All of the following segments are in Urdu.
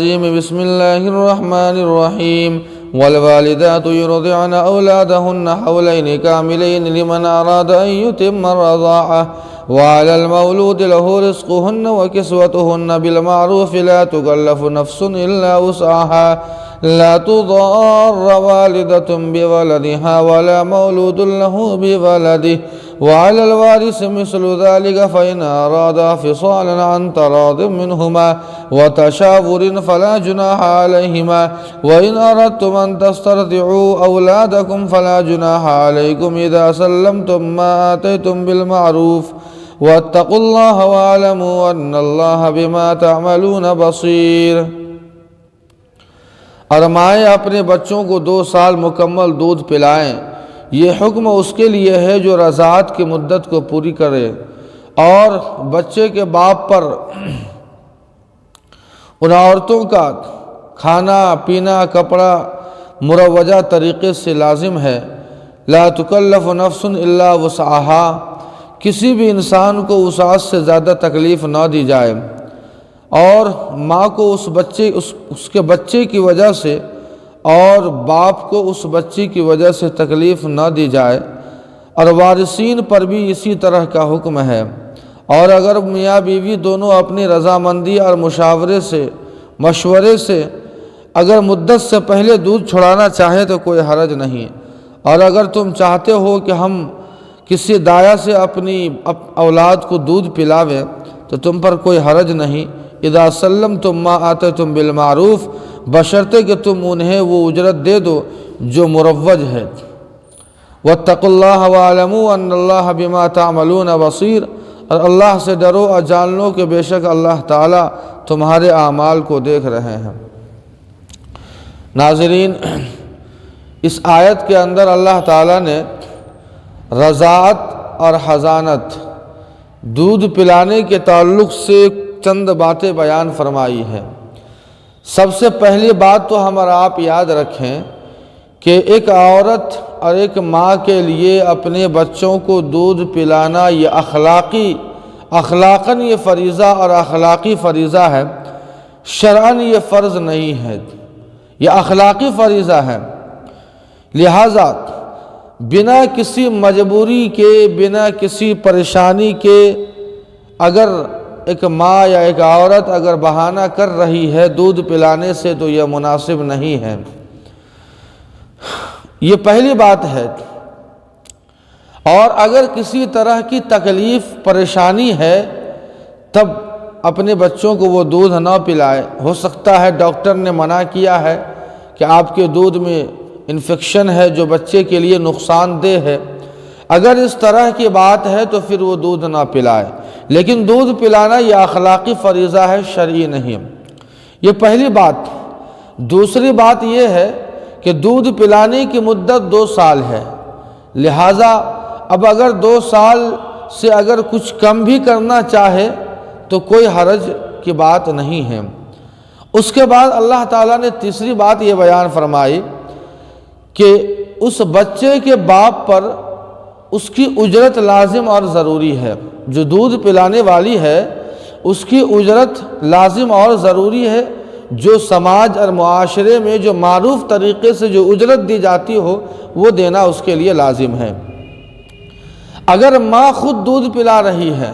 بسم الله الرحمن الرحيم والوالدات يرضعن أولادهن حولين كاملين لمن أراد أن يتم الرضاعة وعلى المولود له رزقهن وكسوتهن بالمعروف لا تكلف نفس إلا وسعها لا تضار والدة بولدها ولا مولود له بولده وعلى الوارث مثل ذلك فإن أرادا فصالا عن تراض منهما وتشاور فلا جناح عليهما وإن أردتم أن تسترضعوا أولادكم فلا جناح عليكم إذا سلمتم ما آتيتم بالمعروف واتقوا الله واعلموا أن الله بما تعملون بصير۔ اور مائیں اپنے بچوں کو 2 سال مکمل دودھ پلائیں، یہ حکم اس کے لیے ہے جو رضاعت کی مدت کو پوری کرے، اور بچے کے باپ پر ان عورتوں کا کھانا پینا کپڑا مروجہ طریقے سے لازم ہے۔ لا تکلف نفس الا وسعها، کسی بھی انسان کو وسعت سے زیادہ تکلیف نہ دی جائے، اور ماں کو اس کے بچے کی وجہ سے اور باپ کو اس بچی کی وجہ سے تکلیف نہ دی جائے، اور وارثین پر بھی اسی طرح کا حکم ہے۔ اور اگر میاں بیوی دونوں اپنی رضامندی اور مشورے سے اگر مدت سے پہلے دودھ چھڑانا چاہیں تو کوئی حرج نہیں، اور اگر تم چاہتے ہو کہ ہم کسی دایا سے اپنی اولاد کو دودھ پلاویں تو تم پر کوئی حرج نہیں۔ اذا سلمتم ما آتیتم بالمعروف، بشرطے کہ تم انہیں وہ اجرت دے دو جو مروج ہے۔ واتقوا اللہ واعلموا ان اللہ بما تعملون بصیر، اور اللہ سے ڈرو اور جان لو کہ بے شک اللہ تعالیٰ تمہارے اعمال کو دیکھ رہے ہیں۔ ناظرین، اس آیت کے اندر اللہ تعالیٰ نے رضاعت اور حضانت، دودھ پلانے کے تعلق سے چند باتیں بیان فرمائی ہیں۔ سب سے پہلی بات تو ہم اور آپ یاد رکھیں کہ ایک عورت اور ایک ماں کے لیے اپنے بچوں کو دودھ پلانا یہ اخلاقاً یہ فریضہ اور اخلاقی فریضہ ہے، شرعاً یہ فرض نہیں ہے، یہ اخلاقی فریضہ ہے۔ لہٰذا بنا کسی مجبوری کے، بنا کسی پریشانی کے اگر ایک ماں یا ایک عورت اگر بہانہ کر رہی ہے دودھ پلانے سے تو یہ مناسب نہیں ہے، یہ پہلی بات ہے۔ اور اگر کسی طرح کی تکلیف پریشانی ہے تب اپنے بچوں کو وہ دودھ نہ پلائے۔ ہو سکتا ہے ڈاکٹر نے منع کیا ہے کہ آپ کے دودھ میں انفیکشن ہے جو بچے کے لیے نقصان دہ ہے، اگر اس طرح کی بات ہے تو پھر وہ دودھ نہ پلائے، لیکن دودھ پلانا یہ اخلاقی فریضہ ہے، شرعی نہیں۔ یہ پہلی بات۔ دوسری بات یہ ہے کہ دودھ پلانے کی مدت 2 سال ہے، لہٰذا اب اگر 2 سال سے اگر کچھ کم بھی کرنا چاہے تو کوئی حرج کی بات نہیں ہے۔ اس کے بعد اللہ تعالیٰ نے تیسری بات یہ بیان فرمائی کہ اس بچے کے باپ پر اس کی اجرت لازم اور ضروری ہے۔ جو دودھ پلانے والی ہے اس کی اجرت لازم اور ضروری ہے، جو سماج اور معاشرے میں جو معروف طریقے سے جو اجرت دی جاتی ہو وہ دینا اس کے لیے لازم ہے۔ اگر ماں خود دودھ پلا رہی ہے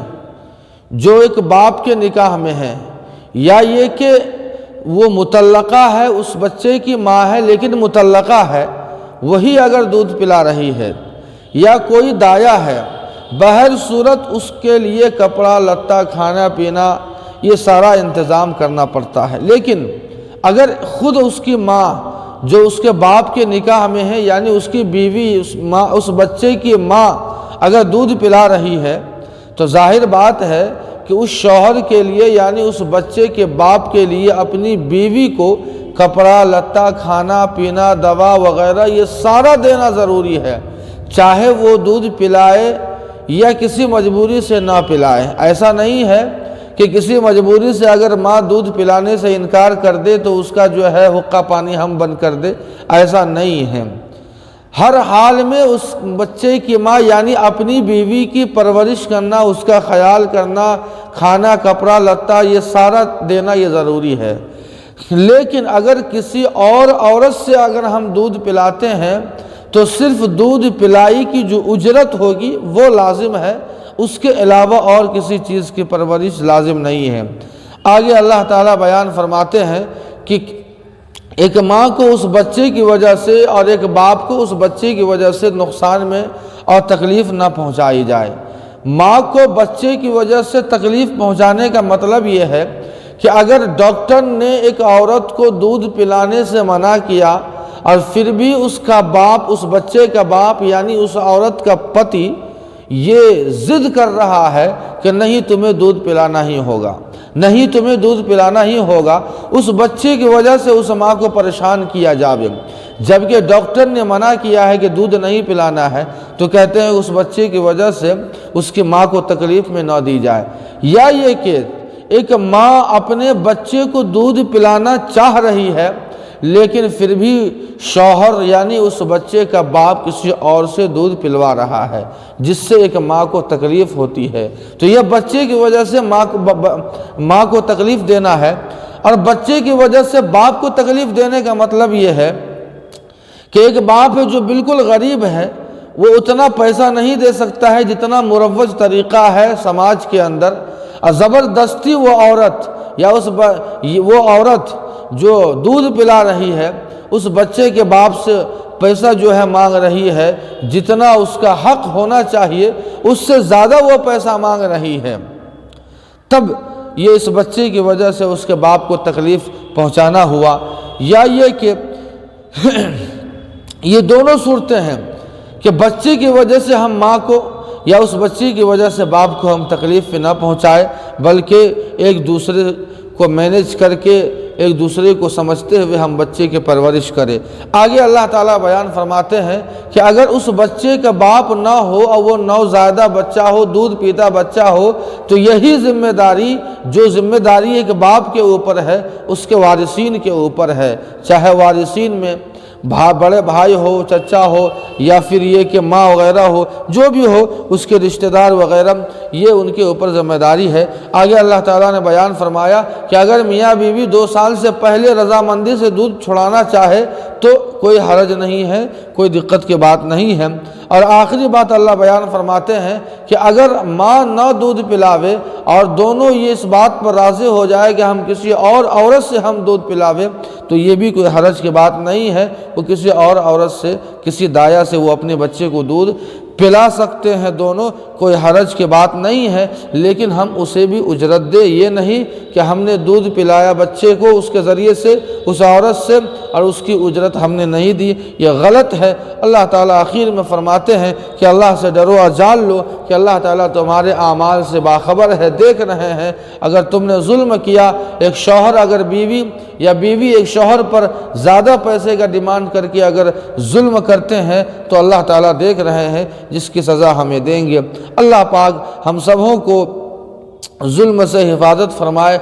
جو ایک باپ کے نکاح میں ہے، یا یہ کہ وہ مطلقہ ہے، اس بچے کی ماں ہے لیکن مطلقہ ہے، وہی اگر دودھ پلا رہی ہے، یا کوئی دایا ہے، بہر صورت اس کے لیے کپڑا لتا کھانا پینا یہ سارا انتظام کرنا پڑتا ہے۔ لیکن اگر خود اس کی ماں جو اس کے باپ کے نکاح میں ہے، یعنی اس کی بیوی، اس بچے کی ماں اگر دودھ پلا رہی ہے تو ظاہر بات ہے کہ اس شوہر کے لیے یعنی اس بچے کے باپ کے لیے اپنی بیوی کو کپڑا لتا کھانا پینا دوا وغیرہ یہ سارا دینا ضروری ہے، چاہے وہ دودھ پلائے یا کسی مجبوری سے نہ پلائے۔ ایسا نہیں ہے کہ کسی مجبوری سے اگر ماں دودھ پلانے سے انکار کر دے تو اس کا جو ہے حقہ پانی ہم بند کر دے، ایسا نہیں ہے۔ ہر حال میں اس بچے کی ماں یعنی اپنی بیوی کی پرورش کرنا، اس کا خیال کرنا، کھانا کپڑا لتا یہ سارا دینا یہ ضروری ہے۔ لیکن اگر کسی اور عورت سے اگر ہم دودھ پلاتے ہیں تو صرف دودھ پلائی کی جو اجرت ہوگی وہ لازم ہے، اس کے علاوہ اور کسی چیز کی پرورش لازم نہیں ہے۔ آگے اللہ تعالیٰ بیان فرماتے ہیں کہ ایک ماں کو اس بچے کی وجہ سے اور ایک باپ کو اس بچے کی وجہ سے نقصان میں اور تکلیف نہ پہنچائی جائے۔ ماں کو بچے کی وجہ سے تکلیف پہنچانے کا مطلب یہ ہے کہ اگر ڈاکٹر نے ایک عورت کو دودھ پلانے سے منع کیا اور پھر بھی اس کا باپ، اس بچے کا باپ یعنی اس عورت کا پتی یہ ضد کر رہا ہے کہ نہیں تمہیں دودھ پلانا ہی ہوگا، نہیں تمہیں دودھ پلانا ہی ہوگا، اس بچے کی وجہ سے اس ماں کو پریشان کیا جاوے، جبکہ ڈاکٹر نے منع کیا ہے کہ دودھ نہیں پلانا ہے، تو کہتے ہیں اس بچے کی وجہ سے اس کی ماں کو تکلیف میں نہ دی جائے۔ یا یہ کہ ایک ماں اپنے بچے کو دودھ پلانا چاہ رہی ہے لیکن پھر بھی شوہر یعنی اس بچے کا باپ کسی اور سے دودھ پلوا رہا ہے، جس سے ایک ماں کو تکلیف ہوتی ہے، تو یہ بچے کی وجہ سے ماں کو تکلیف دینا ہے۔ اور بچے کی وجہ سے باپ کو تکلیف دینے کا مطلب یہ ہے کہ ایک باپ ہے جو بالکل غریب ہے، وہ اتنا پیسہ نہیں دے سکتا ہے جتنا مروج طریقہ ہے سماج کے اندر، اور زبردستی وہ عورت یا وہ عورت جو دودھ پلا رہی ہے اس بچے کے باپ سے پیسہ جو ہے مانگ رہی ہے، جتنا اس کا حق ہونا چاہیے اس سے زیادہ وہ پیسہ مانگ رہی ہے، تب یہ اس بچے کی وجہ سے اس کے باپ کو تکلیف پہنچانا ہوا۔ یا یہ کہ یہ دونوں صورتیں ہیں کہ بچے کی وجہ سے ہم ماں کو یا اس بچے کی وجہ سے باپ کو ہم تکلیف نہ پہنچائے، بلکہ ایک دوسرے کو مینیج کر کے ایک دوسرے کو سمجھتے ہوئے ہم بچے کی پرورش کریں۔ آگے اللہ تعالیٰ بیان فرماتے ہیں کہ اگر اس بچے کا باپ نہ ہو اور وہ نوزائیدہ بچہ ہو، دودھ پیتا بچہ ہو، تو یہی ذمہ داری ایک باپ کے اوپر ہے اس کے وارثین کے اوپر ہے، چاہے وارثین میں بڑے بھائی ہو، چچا ہو، یا پھر یہ کہ ماں وغیرہ ہو، جو بھی ہو اس کے رشتہ دار وغیرہ، یہ ان کے اوپر ذمہ داری ہے۔ آگے اللہ تعالیٰ نے بیان فرمایا کہ اگر میاں بیوی 2 سال سے پہلے رضامندی سے دودھ چھڑانا چاہے تو کوئی حرج نہیں ہے، کوئی دقت کی بات نہیں ہے۔ اور آخری بات اللہ بیان فرماتے ہیں کہ اگر ماں نہ دودھ پلاوے اور دونوں یہ اس بات پر راضی ہو جائے کہ ہم کسی اور عورت سے ہم دودھ پلاوے تو یہ بھی کوئی حرج کی بات نہیں ہے، وہ کسی اور عورت سے، کسی دایا سے وہ اپنے بچے کو دودھ پلا سکتے ہیں، دونوں کوئی حرج کی بات نہیں ہے، لیکن ہم اسے بھی اجرت دے، یہ نہیں کہ ہم نے دودھ پلایا بچے کو اس کے ذریعے سے اس عورت سے اور اس کی اجرت ہم نے نہیں دی، یہ غلط ہے۔ اللہ تعالیٰ آخر میں فرماتے ہیں کہ اللہ سے ڈرو اور جان لو کہ اللہ تعالیٰ تمہارے اعمال سے باخبر ہے، دیکھ رہے ہیں۔ اگر تم نے ظلم کیا، ایک شوہر اگر بیوی یا بیوی ایک شوہر پر زیادہ پیسے کا ڈیمانڈ کر کے اگر ظلم کرتے ہیں تو اللہ تعالیٰ دیکھ رہے ہیں، جس کی سزا ہمیں دیں گے۔ اللہ پاک ہم سبوں کو ظلم سے حفاظت فرمائے۔